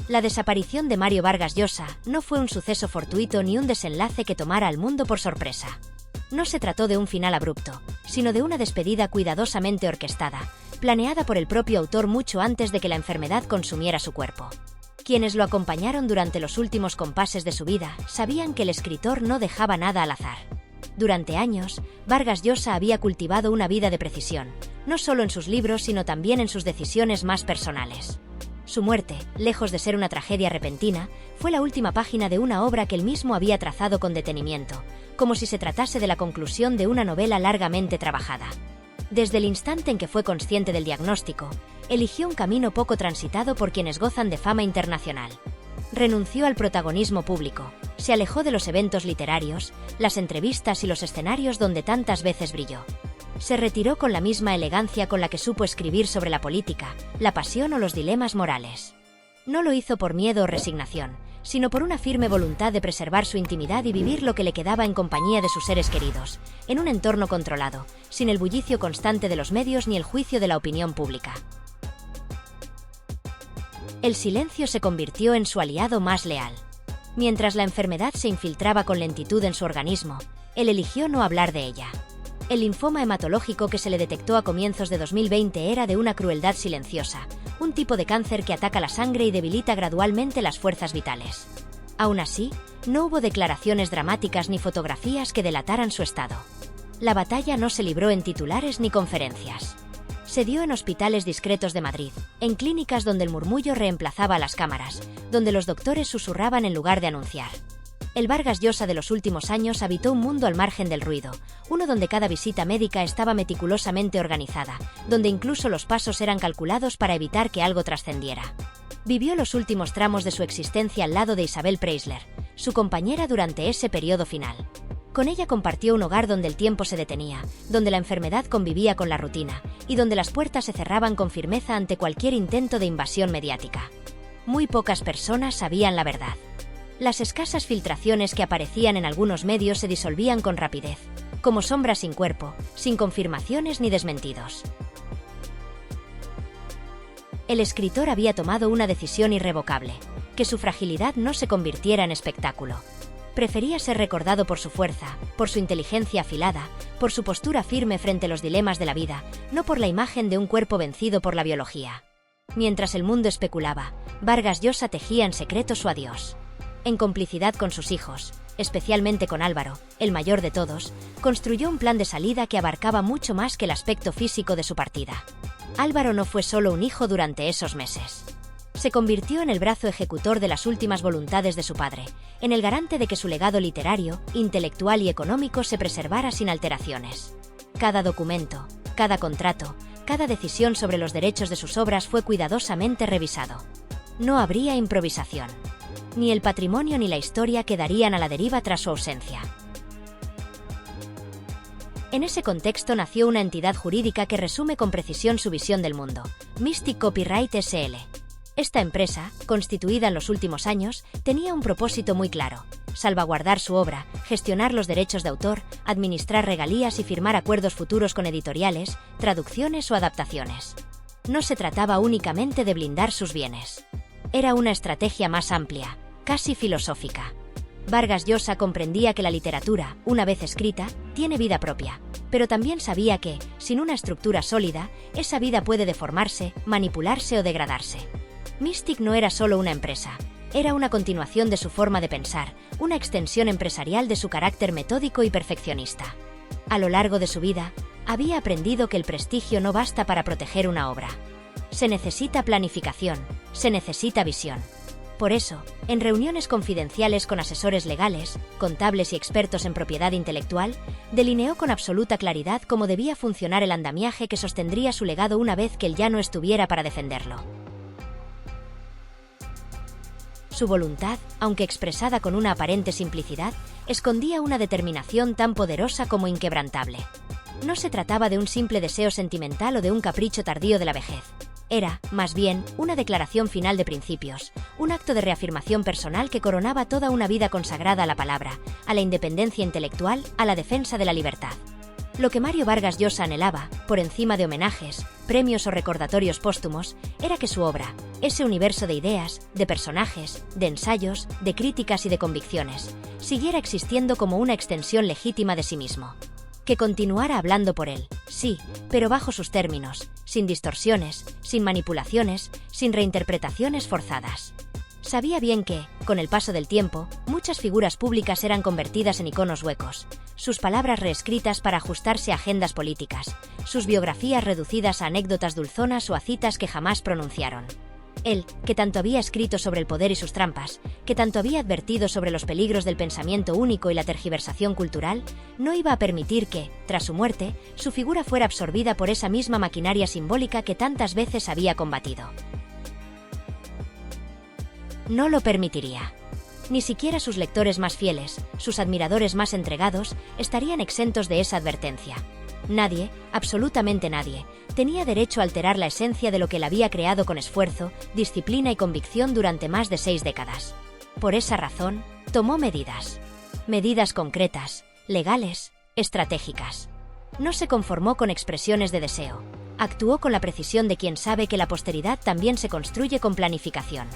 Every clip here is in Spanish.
La desaparición de Mario Vargas Llosa no fue un suceso fortuito ni un desenlace que tomara al mundo por sorpresa. No se trató de un final abrupto, sino de una despedida cuidadosamente orquestada, planeada por el propio autor mucho antes de que la enfermedad consumiera su cuerpo. Quienes lo acompañaron durante los últimos compases de su vida sabían que el escritor no dejaba nada al azar. Durante años, Vargas Llosa había cultivado una vida de precisión, no solo en sus libros sino también en sus decisiones más personales. Su muerte, lejos de ser una tragedia repentina, fue la última página de una obra que él mismo había trazado con detenimiento, como si se tratase de la conclusión de una novela largamente trabajada. Desde el instante en que fue consciente del diagnóstico, eligió un camino poco transitado por quienes gozan de fama internacional. Renunció al protagonismo público, se alejó de los eventos literarios, las entrevistas y los escenarios donde tantas veces brilló. Se retiró con la misma elegancia con la que supo escribir sobre la política, la pasión o los dilemas morales. No lo hizo por miedo o resignación, sino por una firme voluntad de preservar su intimidad y vivir lo que le quedaba en compañía de sus seres queridos, en un entorno controlado, sin el bullicio constante de los medios ni el juicio de la opinión pública. El silencio se convirtió en su aliado más leal. Mientras la enfermedad se infiltraba con lentitud en su organismo, él eligió no hablar de ella. El linfoma hematológico que se le detectó a comienzos de 2020 era de una crueldad silenciosa, un tipo de cáncer que ataca la sangre y debilita gradualmente las fuerzas vitales. Aún así, no hubo declaraciones dramáticas ni fotografías que delataran su estado. La batalla no se libró en titulares ni conferencias. Se dio en hospitales discretos de Madrid, en clínicas donde el murmullo reemplazaba a las cámaras, donde los doctores susurraban en lugar de anunciar. El Vargas Llosa de los últimos años habitó un mundo al margen del ruido, uno donde cada visita médica estaba meticulosamente organizada, donde incluso los pasos eran calculados para evitar que algo trascendiera. Vivió los últimos tramos de su existencia al lado de Isabel Preisler, su compañera durante ese periodo final. Con ella compartió un hogar donde el tiempo se detenía, donde la enfermedad convivía con la rutina, y donde las puertas se cerraban con firmeza ante cualquier intento de invasión mediática. Muy pocas personas sabían la verdad. Las escasas filtraciones que aparecían en algunos medios se disolvían con rapidez, como sombras sin cuerpo, sin confirmaciones ni desmentidos. El escritor había tomado una decisión irrevocable, que su fragilidad no se convirtiera en espectáculo. Prefería ser recordado por su fuerza, por su inteligencia afilada, por su postura firme frente a los dilemas de la vida, no por la imagen de un cuerpo vencido por la biología. Mientras el mundo especulaba, Vargas Llosa tejía en secreto su adiós. En complicidad con sus hijos, especialmente con Álvaro, el mayor de todos, construyó un plan de salida que abarcaba mucho más que el aspecto físico de su partida. Álvaro no fue solo un hijo durante esos meses. Se convirtió en el brazo ejecutor de las últimas voluntades de su padre, en el garante de que su legado literario, intelectual y económico se preservara sin alteraciones. Cada documento, cada contrato, cada decisión sobre los derechos de sus obras fue cuidadosamente revisado. No habría improvisación. Ni el patrimonio ni la historia quedarían a la deriva tras su ausencia. En ese contexto nació una entidad jurídica que resume con precisión su visión del mundo, Mystic Copyright S.L. Esta empresa, constituida en los últimos años, tenía un propósito muy claro: salvaguardar su obra, gestionar los derechos de autor, administrar regalías y firmar acuerdos futuros con editoriales, traducciones o adaptaciones. No se trataba únicamente de blindar sus bienes. Era una estrategia más amplia, casi filosófica. Vargas Llosa comprendía que la literatura, una vez escrita, tiene vida propia, pero también sabía que, sin una estructura sólida, esa vida puede deformarse, manipularse o degradarse. Mystic no era solo una empresa, era una continuación de su forma de pensar, una extensión empresarial de su carácter metódico y perfeccionista. A lo largo de su vida, había aprendido que el prestigio no basta para proteger una obra. Se necesita planificación, se necesita visión. Por eso, en reuniones confidenciales con asesores legales, contables y expertos en propiedad intelectual, delineó con absoluta claridad cómo debía funcionar el andamiaje que sostendría su legado una vez que él ya no estuviera para defenderlo. Su voluntad, aunque expresada con una aparente simplicidad, escondía una determinación tan poderosa como inquebrantable. No se trataba de un simple deseo sentimental o de un capricho tardío de la vejez. Era, más bien, una declaración final de principios, un acto de reafirmación personal que coronaba toda una vida consagrada a la palabra, a la independencia intelectual, a la defensa de la libertad. Lo que Mario Vargas Llosa anhelaba, por encima de homenajes, premios o recordatorios póstumos, era que su obra, ese universo de ideas, de personajes, de ensayos, de críticas y de convicciones, siguiera existiendo como una extensión legítima de sí mismo. Que continuara hablando por él, sí, pero bajo sus términos, sin distorsiones, sin manipulaciones, sin reinterpretaciones forzadas. Sabía bien que, con el paso del tiempo, muchas figuras públicas eran convertidas en iconos huecos, sus palabras reescritas para ajustarse a agendas políticas, sus biografías reducidas a anécdotas dulzonas o a citas que jamás pronunciaron. Él, que tanto había escrito sobre el poder y sus trampas, que tanto había advertido sobre los peligros del pensamiento único y la tergiversación cultural, no iba a permitir que, tras su muerte, su figura fuera absorbida por esa misma maquinaria simbólica que tantas veces había combatido. No lo permitiría. Ni siquiera sus lectores más fieles, sus admiradores más entregados, estarían exentos de esa advertencia. Nadie, absolutamente nadie, tenía derecho a alterar la esencia de lo que él había creado con esfuerzo, disciplina y convicción durante más de 6 décadas. Por esa razón, tomó medidas. Medidas concretas, legales, estratégicas. No se conformó con expresiones de deseo. Actuó con la precisión de quien sabe que la posteridad también se construye con planificación.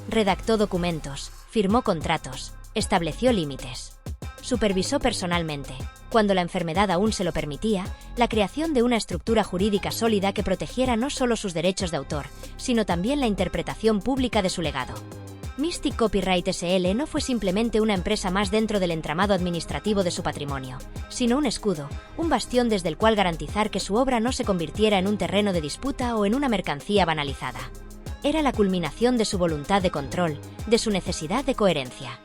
Redactó documentos, firmó contratos, estableció límites. Supervisó personalmente, cuando la enfermedad aún se lo permitía, la creación de una estructura jurídica sólida que protegiera no solo sus derechos de autor, sino también la interpretación pública de su legado. Mystic Copyright SL no fue simplemente una empresa más dentro del entramado administrativo de su patrimonio, sino un escudo, un bastión desde el cual garantizar que su obra no se convirtiera en un terreno de disputa o en una mercancía banalizada. Era la culminación de su voluntad de control, de su necesidad de coherencia.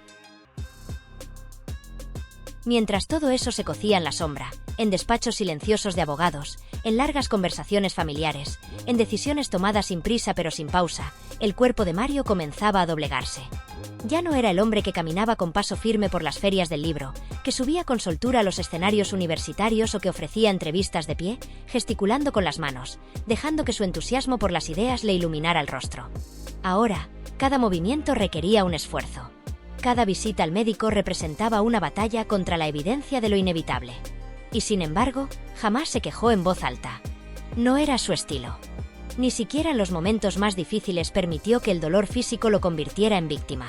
Mientras todo eso se cocía en la sombra, en despachos silenciosos de abogados, en largas conversaciones familiares, en decisiones tomadas sin prisa pero sin pausa, el cuerpo de Mario comenzaba a doblegarse. Ya no era el hombre que caminaba con paso firme por las ferias del libro, que subía con soltura a los escenarios universitarios o que ofrecía entrevistas de pie, gesticulando con las manos, dejando que su entusiasmo por las ideas le iluminara el rostro. Ahora, cada movimiento requería un esfuerzo. Cada visita al médico representaba una batalla contra la evidencia de lo inevitable. Y sin embargo, jamás se quejó en voz alta. No era su estilo. Ni siquiera en los momentos más difíciles permitió que el dolor físico lo convirtiera en víctima.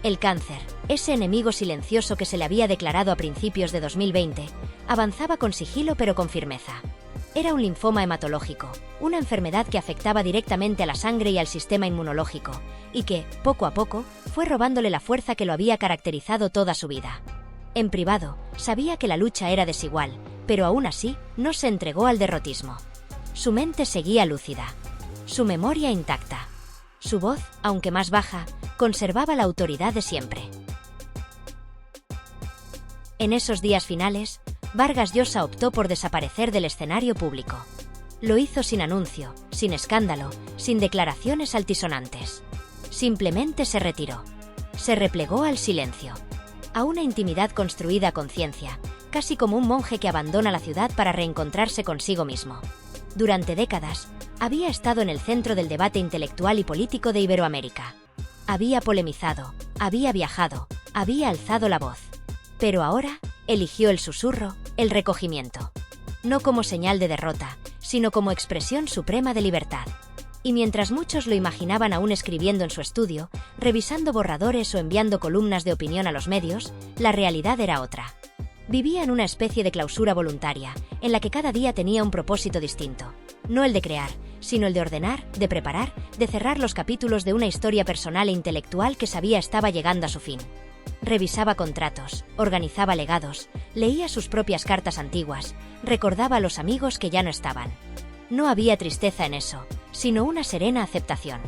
El cáncer, ese enemigo silencioso que se le había declarado a principios de 2020, avanzaba con sigilo pero con firmeza. Era un linfoma hematológico, una enfermedad que afectaba directamente a la sangre y al sistema inmunológico, y que, poco a poco, fue robándole la fuerza que lo había caracterizado toda su vida. En privado, sabía que la lucha era desigual, pero aún así, no se entregó al derrotismo. Su mente seguía lúcida, su memoria intacta. Su voz, aunque más baja, conservaba la autoridad de siempre. En esos días finales, Vargas Llosa optó por desaparecer del escenario público. Lo hizo sin anuncio, sin escándalo, sin declaraciones altisonantes. Simplemente se retiró. Se replegó al silencio. A una intimidad construida a conciencia, casi como un monje que abandona la ciudad para reencontrarse consigo mismo. Durante décadas, había estado en el centro del debate intelectual y político de Iberoamérica. Había polemizado, había viajado, había alzado la voz. Pero ahora, eligió el susurro, el recogimiento. No como señal de derrota, sino como expresión suprema de libertad. Y mientras muchos lo imaginaban aún escribiendo en su estudio, revisando borradores o enviando columnas de opinión a los medios, la realidad era otra. Vivía en una especie de clausura voluntaria, en la que cada día tenía un propósito distinto. No el de crear, sino el de ordenar, de preparar, de cerrar los capítulos de una historia personal e intelectual que sabía estaba llegando a su fin. Revisaba contratos, organizaba legados, leía sus propias cartas antiguas, recordaba a los amigos que ya no estaban. No había tristeza en eso, sino una serena aceptación.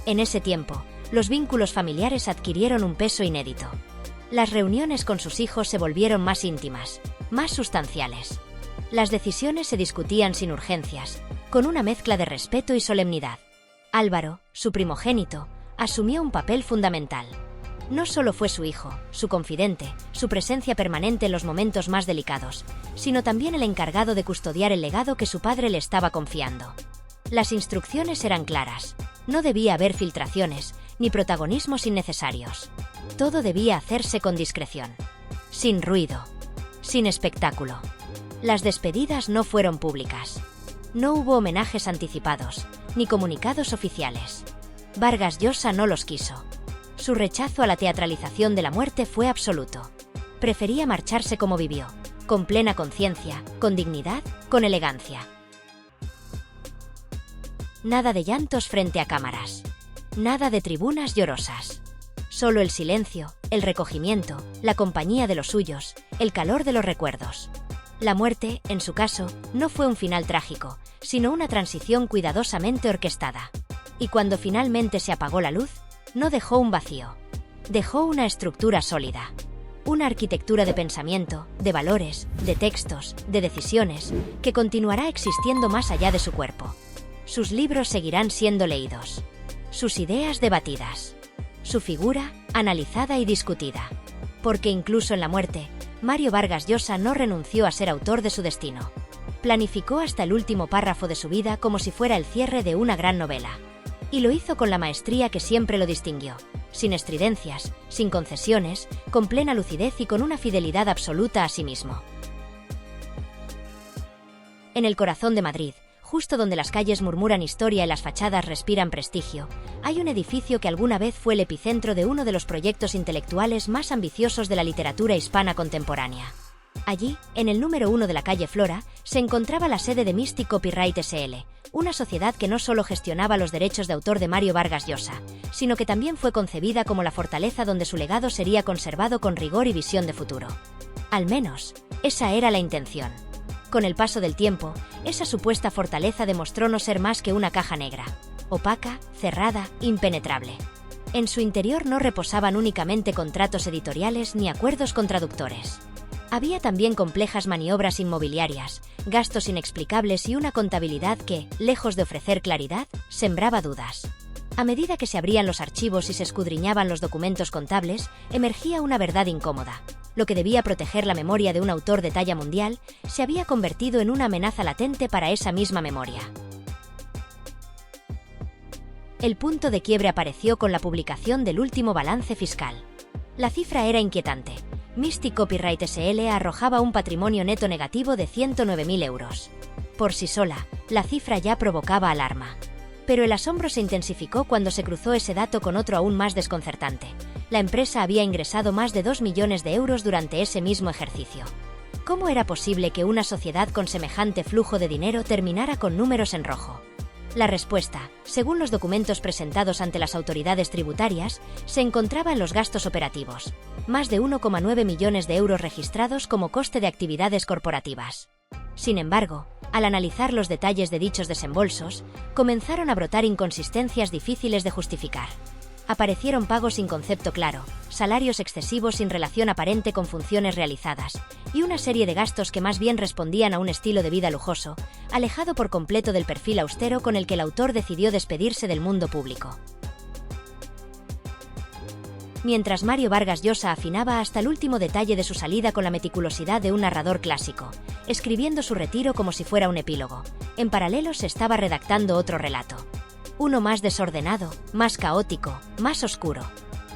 En ese tiempo, los vínculos familiares adquirieron un peso inédito. Las reuniones con sus hijos se volvieron más íntimas, más sustanciales. Las decisiones se discutían sin urgencias, con una mezcla de respeto y solemnidad. Álvaro, su primogénito, asumió un papel fundamental. No solo fue su hijo, su confidente, su presencia permanente en los momentos más delicados, sino también el encargado de custodiar el legado que su padre le estaba confiando. Las instrucciones eran claras. No debía haber filtraciones, ni protagonismos innecesarios. Todo debía hacerse con discreción. Sin ruido. sin espectáculo. Las despedidas no fueron públicas. No hubo homenajes anticipados, ni comunicados oficiales. Vargas Llosa no los quiso. Su rechazo a la teatralización de la muerte fue absoluto. Prefería marcharse como vivió, con plena conciencia, con dignidad, con elegancia. Nada de llantos frente a cámaras. Nada de tribunas llorosas. Solo el silencio, el recogimiento, la compañía de los suyos, el calor de los recuerdos. La muerte, en su caso, no fue un final trágico, sino una transición cuidadosamente orquestada. Y cuando finalmente se apagó la luz, no dejó un vacío. Dejó una estructura sólida. Una arquitectura de pensamiento, de valores, de textos, de decisiones, que continuará existiendo más allá de su cuerpo. Sus libros seguirán siendo leídos. Sus ideas debatidas. Su figura, analizada y discutida. Porque incluso en la muerte, Mario Vargas Llosa no renunció a ser autor de su destino. Planificó hasta el último párrafo de su vida como si fuera el cierre de una gran novela. Y lo hizo con la maestría que siempre lo distinguió, sin estridencias, sin concesiones, con plena lucidez y con una fidelidad absoluta a sí mismo. En el corazón de Madrid, justo donde las calles murmuran historia y las fachadas respiran prestigio, hay un edificio que alguna vez fue el epicentro de uno de los proyectos intelectuales más ambiciosos de la literatura hispana contemporánea. Allí, en el número 1 de la calle Flora, se encontraba la sede de Mystic Copyright S.L., una sociedad que no solo gestionaba los derechos de autor de Mario Vargas Llosa, sino que también fue concebida como la fortaleza donde su legado sería conservado con rigor y visión de futuro. Al menos, esa era la intención. Con el paso del tiempo, esa supuesta fortaleza demostró no ser más que una caja negra, opaca, cerrada, impenetrable. En su interior no reposaban únicamente contratos editoriales ni acuerdos con traductores. Había también complejas maniobras inmobiliarias, gastos inexplicables y una contabilidad que, lejos de ofrecer claridad, sembraba dudas. A medida que se abrían los archivos y se escudriñaban los documentos contables, emergía una verdad incómoda. Lo que debía proteger la memoria de un autor de talla mundial, se había convertido en una amenaza latente para esa misma memoria. El punto de quiebre apareció con la publicación del último balance fiscal. La cifra era inquietante. Mystic Copyright S.L. arrojaba un patrimonio neto negativo de 109.000 euros. Por sí sola, la cifra ya provocaba alarma. Pero el asombro se intensificó cuando se cruzó ese dato con otro aún más desconcertante. La empresa había ingresado más de 2 millones de euros durante ese mismo ejercicio. ¿Cómo era posible que una sociedad con semejante flujo de dinero terminara con números en rojo? La respuesta, según los documentos presentados ante las autoridades tributarias, se encontraba en los gastos operativos, más de 1,9 millones de euros registrados como coste de actividades corporativas. Sin embargo, al analizar los detalles de dichos desembolsos, comenzaron a brotar inconsistencias difíciles de justificar. Aparecieron pagos sin concepto claro, salarios excesivos sin relación aparente con funciones realizadas, y una serie de gastos que más bien respondían a un estilo de vida lujoso, alejado por completo del perfil austero con el que el autor decidió despedirse del mundo público. Mientras Mario Vargas Llosa afinaba hasta el último detalle de su salida con la meticulosidad de un narrador clásico, escribiendo su retiro como si fuera un epílogo, en paralelo se estaba redactando otro relato. Uno más desordenado, más caótico, más oscuro.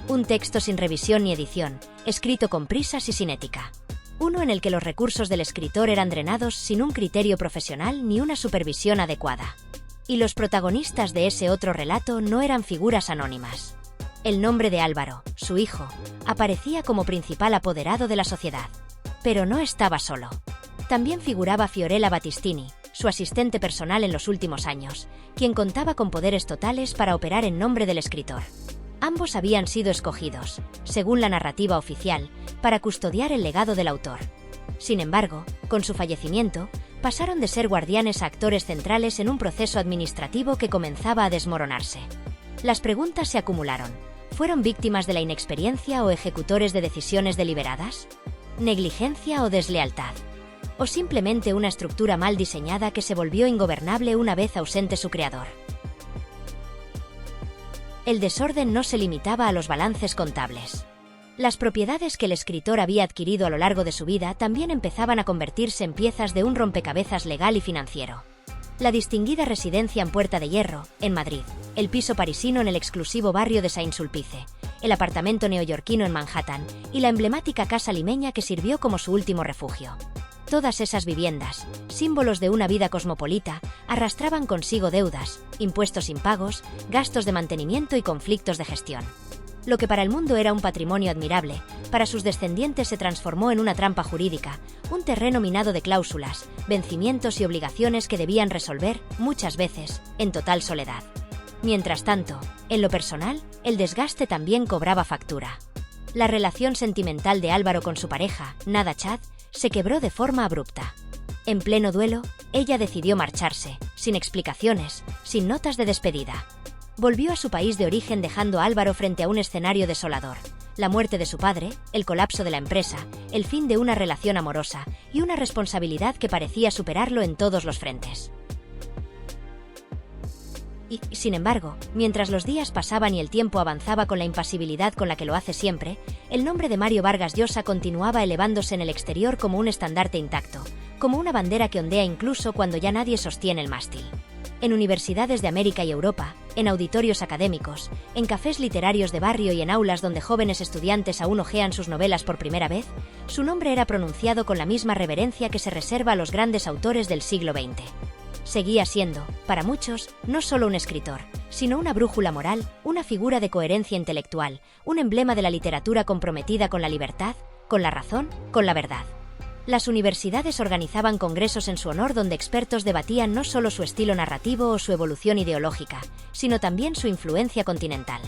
Un texto sin revisión ni edición, escrito con prisas y sin ética. Uno en el que los recursos del escritor eran drenados sin un criterio profesional ni una supervisión adecuada. Y los protagonistas de ese otro relato no eran figuras anónimas. El nombre de Álvaro, su hijo, aparecía como principal apoderado de la sociedad. Pero no estaba solo. También figuraba Fiorella Battistini, su asistente personal en los últimos años, quien contaba con poderes totales para operar en nombre del escritor. Ambos habían sido escogidos, según la narrativa oficial, para custodiar el legado del autor. Sin embargo, con su fallecimiento, pasaron de ser guardianes a actores centrales en un proceso administrativo que comenzaba a desmoronarse. Las preguntas se acumularon. ¿Fueron víctimas de la inexperiencia o ejecutores de decisiones deliberadas? ¿Negligencia o deslealtad? ¿O simplemente una estructura mal diseñada que se volvió ingobernable una vez ausente su creador? El desorden no se limitaba a los balances contables. Las propiedades que el escritor había adquirido a lo largo de su vida también empezaban a convertirse en piezas de un rompecabezas legal y financiero. La distinguida residencia en Puerta de Hierro, en Madrid, el piso parisino en el exclusivo barrio de Saint-Sulpice, el apartamento neoyorquino en Manhattan y la emblemática casa limeña que sirvió como su último refugio. Todas esas viviendas, símbolos de una vida cosmopolita, arrastraban consigo deudas, impuestos impagos, gastos de mantenimiento y conflictos de gestión. Lo que para el mundo era un patrimonio admirable, para sus descendientes se transformó en una trampa jurídica, un terreno minado de cláusulas, vencimientos y obligaciones que debían resolver, muchas veces, en total soledad. Mientras tanto, en lo personal, el desgaste también cobraba factura. La relación sentimental de Álvaro con su pareja, Nada Chad, se quebró de forma abrupta. En pleno duelo, ella decidió marcharse, sin explicaciones, sin notas de despedida. Volvió a su país de origen dejando a Álvaro frente a un escenario desolador. La muerte de su padre, el colapso de la empresa, el fin de una relación amorosa y una responsabilidad que parecía superarlo en todos los frentes. Y, sin embargo, mientras los días pasaban y el tiempo avanzaba con la impasibilidad con la que lo hace siempre, el nombre de Mario Vargas Llosa continuaba elevándose en el exterior como un estandarte intacto, como una bandera que ondea incluso cuando ya nadie sostiene el mástil. En universidades de América y Europa, en auditorios académicos, en cafés literarios de barrio y en aulas donde jóvenes estudiantes aún hojean sus novelas por primera vez, su nombre era pronunciado con la misma reverencia que se reserva a los grandes autores del siglo XX. Seguía siendo, para muchos, no solo un escritor, sino una brújula moral, una figura de coherencia intelectual, un emblema de la literatura comprometida con la libertad, con la razón, con la verdad. Las universidades organizaban congresos en su honor donde expertos debatían no solo su estilo narrativo o su evolución ideológica, sino también su influencia continental.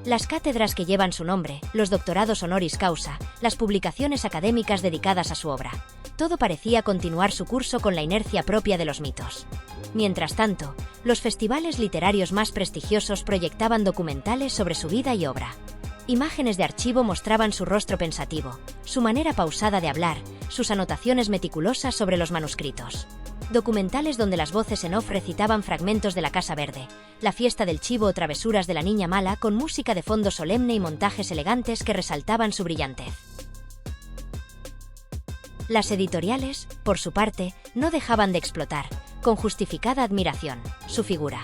Las cátedras que llevan su nombre, los doctorados honoris causa, las publicaciones académicas dedicadas a su obra, todo parecía continuar su curso con la inercia propia de los mitos. Mientras tanto, los festivales literarios más prestigiosos proyectaban documentales sobre su vida y obra. Imágenes de archivo mostraban su rostro pensativo, su manera pausada de hablar, sus anotaciones meticulosas sobre los manuscritos. Documentales donde las voces en off recitaban fragmentos de La Casa Verde, La fiesta del chivo o travesuras de la niña mala con música de fondo solemne y montajes elegantes que resaltaban su brillantez. Las editoriales, por su parte, no dejaban de explotar, con justificada admiración, su figura.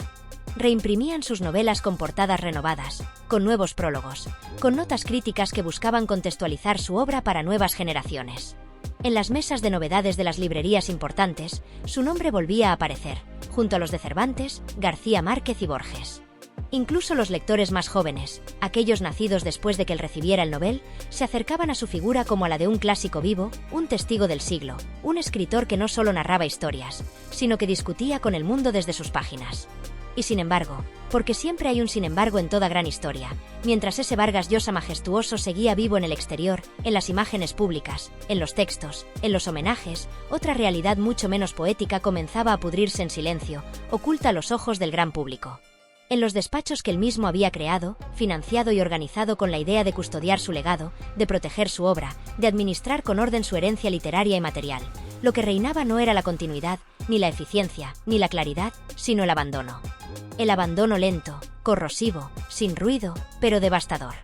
Reimprimían sus novelas con portadas renovadas, con nuevos prólogos, con notas críticas que buscaban contextualizar su obra para nuevas generaciones. En las mesas de novedades de las librerías importantes, su nombre volvía a aparecer, junto a los de Cervantes, García Márquez y Borges. Incluso los lectores más jóvenes, aquellos nacidos después de que él recibiera el Nobel, se acercaban a su figura como a la de un clásico vivo, un testigo del siglo, un escritor que no solo narraba historias, sino que discutía con el mundo desde sus páginas. Y sin embargo, porque siempre hay un sin embargo en toda gran historia, mientras ese Vargas Llosa majestuoso seguía vivo en el exterior, en las imágenes públicas, en los textos, en los homenajes, otra realidad mucho menos poética comenzaba a pudrirse en silencio, oculta a los ojos del gran público. En los despachos que él mismo había creado, financiado y organizado con la idea de custodiar su legado, de proteger su obra, de administrar con orden su herencia literaria y material, lo que reinaba no era la continuidad, ni la eficiencia, ni la claridad, sino el abandono. El abandono lento, corrosivo, sin ruido, pero devastador.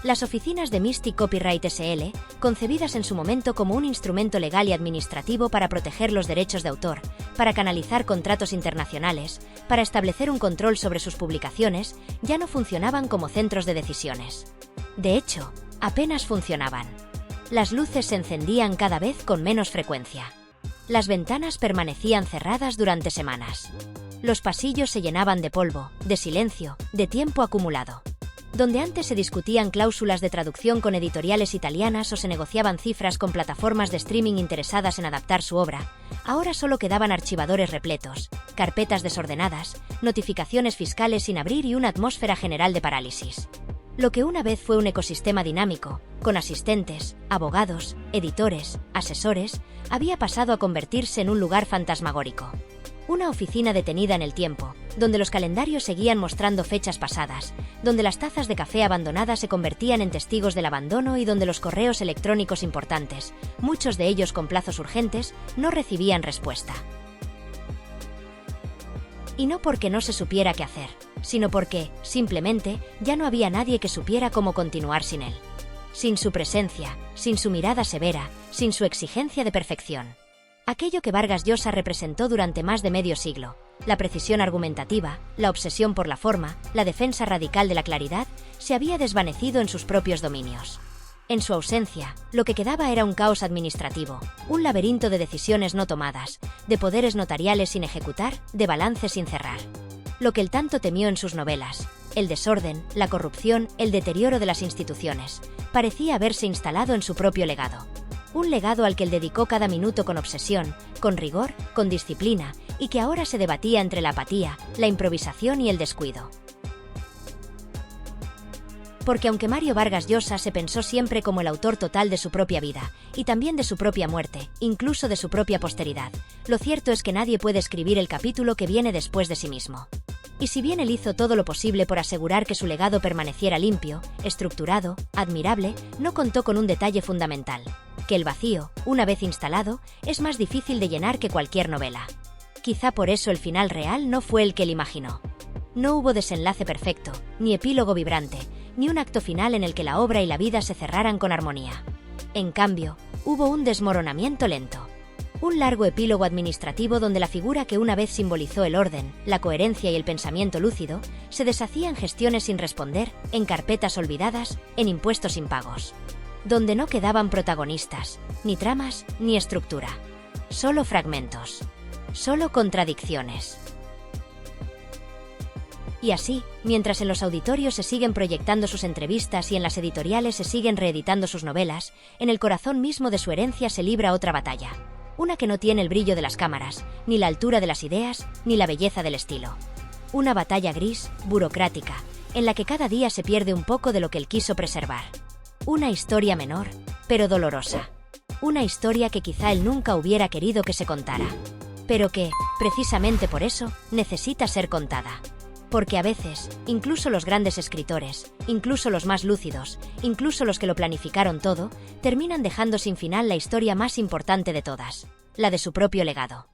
Las oficinas de Mystic Copyright S.L., concebidas en su momento como un instrumento legal y administrativo para proteger los derechos de autor, para canalizar contratos internacionales, para establecer un control sobre sus publicaciones, ya no funcionaban como centros de decisiones. De hecho, apenas funcionaban. Las luces se encendían cada vez con menos frecuencia. Las ventanas permanecían cerradas durante semanas. Los pasillos se llenaban de polvo, de silencio, de tiempo acumulado. Donde antes se discutían cláusulas de traducción con editoriales italianas o se negociaban cifras con plataformas de streaming interesadas en adaptar su obra, ahora solo quedaban archivadores repletos, carpetas desordenadas, notificaciones fiscales sin abrir y una atmósfera general de parálisis. Lo que una vez fue un ecosistema dinámico, con asistentes, abogados, editores, asesores, había pasado a convertirse en un lugar fantasmagórico. Una oficina detenida en el tiempo, donde los calendarios seguían mostrando fechas pasadas, donde las tazas de café abandonadas se convertían en testigos del abandono y donde los correos electrónicos importantes, muchos de ellos con plazos urgentes, no recibían respuesta. Y no porque no se supiera qué hacer, sino porque, simplemente, ya no había nadie que supiera cómo continuar sin él. Sin su presencia, sin su mirada severa, sin su exigencia de perfección. Aquello que Vargas Llosa representó durante más de medio siglo, La precisión argumentativa, la obsesión por la forma, la defensa radical de la claridad, se había desvanecido en sus propios dominios. En su ausencia, lo que quedaba era un caos administrativo, un laberinto de decisiones no tomadas, de poderes notariales sin ejecutar, de balances sin cerrar. Lo que él tanto temió en sus novelas, el desorden, la corrupción, el deterioro de las instituciones, parecía haberse instalado en su propio legado. Un legado al que él dedicó cada minuto con obsesión, con rigor, con disciplina, y que ahora se debatía entre la apatía, la improvisación y el descuido. Porque aunque Mario Vargas Llosa se pensó siempre como el autor total de su propia vida, y también de su propia muerte, incluso de su propia posteridad, lo cierto es que nadie puede escribir el capítulo que viene después de sí mismo. Y si bien él hizo todo lo posible por asegurar que su legado permaneciera limpio, estructurado, admirable, no contó con un detalle fundamental: que el vacío, una vez instalado, es más difícil de llenar que cualquier novela. Quizá por eso el final real no fue el que él imaginó. No hubo desenlace perfecto, ni epílogo vibrante, ni un acto final en el que la obra y la vida se cerraran con armonía. En cambio, hubo un desmoronamiento lento. Un largo epílogo administrativo donde la figura que una vez simbolizó el orden, la coherencia y el pensamiento lúcido, se deshacía en gestiones sin responder, en carpetas olvidadas, en impuestos impagos. Donde no quedaban protagonistas, ni tramas, ni estructura. Solo fragmentos. Solo contradicciones. Y así, mientras en los auditorios se siguen proyectando sus entrevistas y en las editoriales se siguen reeditando sus novelas, en el corazón mismo de su herencia se libra otra batalla. Una que no tiene el brillo de las cámaras, ni la altura de las ideas, ni la belleza del estilo. Una batalla gris, burocrática, en la que cada día se pierde un poco de lo que él quiso preservar. Una historia menor, pero dolorosa. Una historia que quizá él nunca hubiera querido que se contara. Pero que, precisamente por eso, necesita ser contada. Porque a veces, incluso los grandes escritores, incluso los más lúcidos, incluso los que lo planificaron todo, terminan dejando sin final la historia más importante de todas, la de su propio legado.